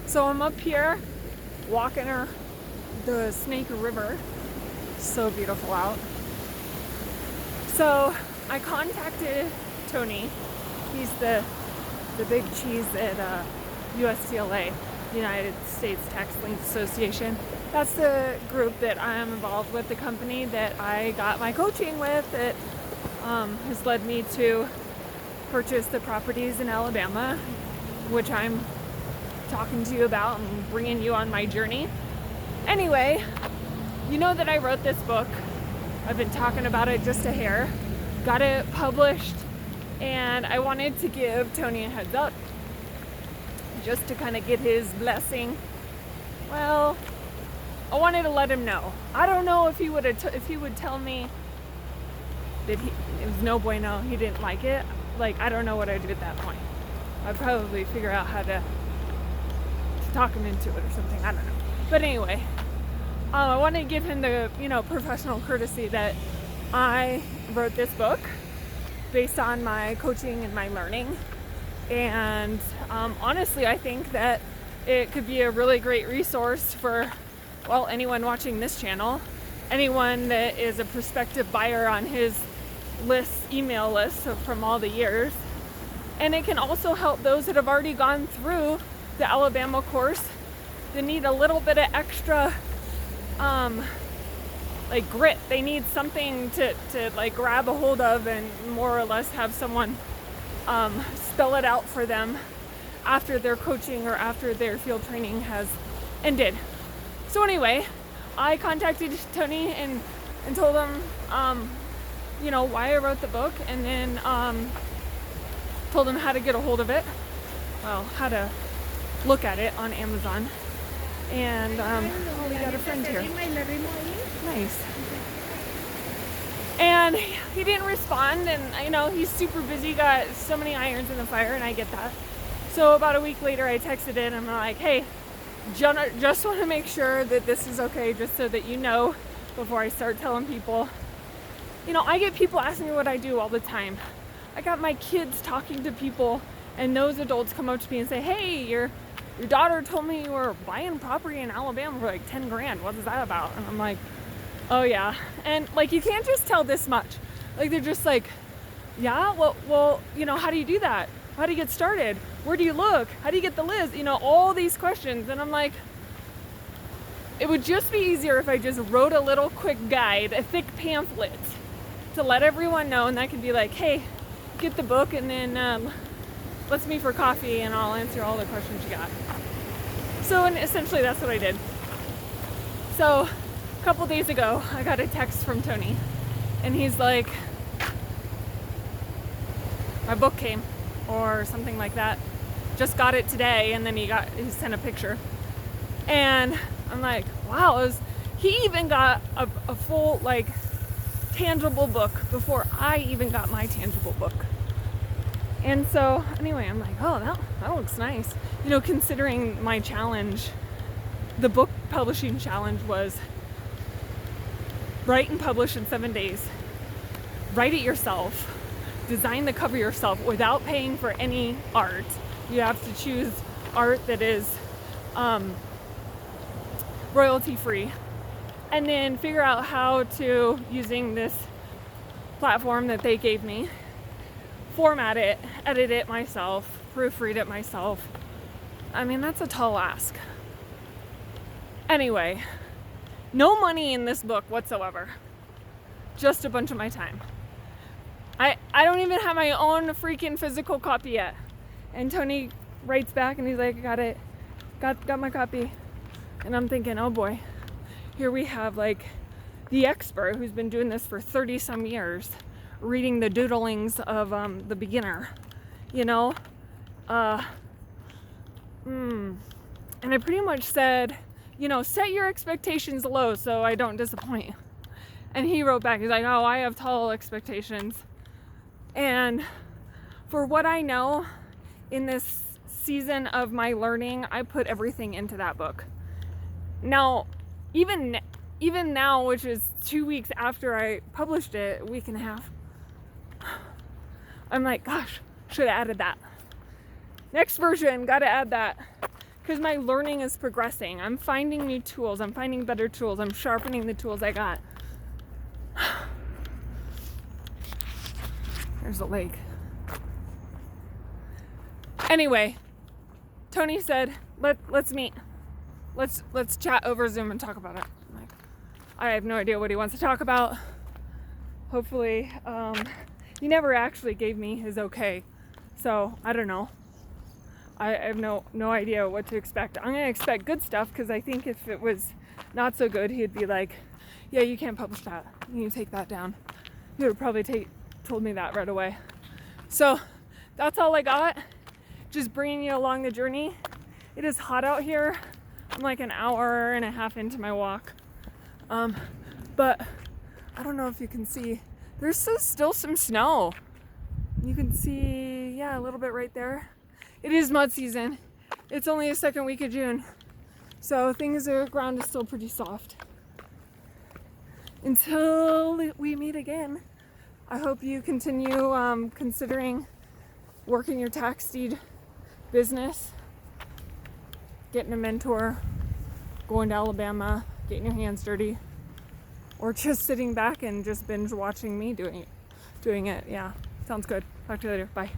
So I'm up here walking the Snake River. So beautiful out. So I contacted Tony. He's the big cheese at USTLA, United States Tax Liens Association. That's the group that I am involved with, the company that I got my coaching with that has led me to purchase the properties in Alabama, which I'm talking to you about and bringing you on my journey. Anyway, you know that I wrote this book. I've been talking about it just a hair. Got it published, and I wanted to give Tony a heads up just to kind of get his blessing. Well, I wanted to let him know. I don't know if he would tell me that it was no bueno, he didn't like it. Like, I don't know what I'd do at that point. I'd probably figure out how to talk him into it or something. I don't know. But anyway, I want to give him the, professional courtesy that I wrote this book based on my coaching and my learning. And honestly, I think that it could be a really great resource for, anyone watching this channel, anyone that is a prospective buyer on his email list from all the years. And it can also help those that have already gone through the Alabama course that need a little bit of extra grit. They need something to grab a hold of and more or less have someone spell it out for them after their coaching or after their field training has ended. So anyway, I contacted Tony and told him why I wrote the book, and then told him how to get a hold of it, how to look at it on Amazon. And we got a friend here. Nice. And he didn't respond, and he's super busy, got so many irons in the fire, and I get that. So about a week later, I texted in, I'm like, hey, just want to make sure that this is okay, just so that you know before I start telling people. I get people asking me what I do all the time. I got my kids talking to people, and those adults come up to me and say, hey, your daughter told me you were buying property in Alabama for like 10 grand. What is that about? And I'm like, oh yeah. And you can't just tell this much. They're just like, yeah, well, how do you do that? How do you get started? Where do you look? How do you get the list? All these questions. And I'm like, it would just be easier if I just wrote a little quick guide, a thick pamphlet to let everyone know. And that could be like, hey, get the book, and then let's meet for coffee and I'll answer all the questions you got. So, and essentially that's what I did. So a couple days ago, I got a text from Tony, and he's like, my book came, or something like that. Just got it today, and then he sent a picture. And I'm like, wow, he even got a full, tangible book before I even got my tangible book. And so anyway, I'm like, oh, that looks nice. Considering my challenge, the book publishing challenge was write and publish in 7 days. Write it yourself. Design the cover yourself without paying for any art. You have to choose art that is royalty free. And then figure out how to, using this platform that they gave me, format it, edit it myself, proofread it myself. I mean, that's a tall ask. Anyway, no money in this book whatsoever. Just a bunch of my time. I don't even have my own freaking physical copy yet. And Tony writes back and he's like, got it. Got my copy. And I'm thinking, oh boy. Here we have the expert who's been doing this for 30 some years, reading the doodlings of the beginner, And I pretty much said, set your expectations low so I don't disappoint. And he wrote back, he's like, oh, I have tall expectations. And for what I know in this season of my learning, I put everything into that book. Now, even now, which is 2 weeks after I published it, a week and a half, I'm like, gosh, should have added that. Next version, gotta add that. because my learning is progressing. I'm finding new tools. I'm finding better tools. I'm sharpening the tools I got. There's a lake. Anyway, Tony said, let's meet. Let's chat over Zoom and talk about it. Like, I have no idea what he wants to talk about. Hopefully, he never actually gave me his okay. So, I don't know. I have no idea what to expect. I'm going to expect good stuff, because I think if it was not so good, he'd be like, yeah, you can't publish that. You need to take that down. He would have probably told me that right away. So, that's all I got. Just bringing you along the journey. It is hot out here. I'm like an hour and a half into my walk. But I don't know if you can see. There's still some snow. You can see, yeah, a little bit right there. It is mud season. It's only the second week of June. So ground is still pretty soft. Until we meet again, I hope you continue considering working your tax deed business, getting a mentor, going to Alabama, getting your hands dirty, or just sitting back and just binge watching me doing it. Yeah, sounds good. Talk to you later. Bye.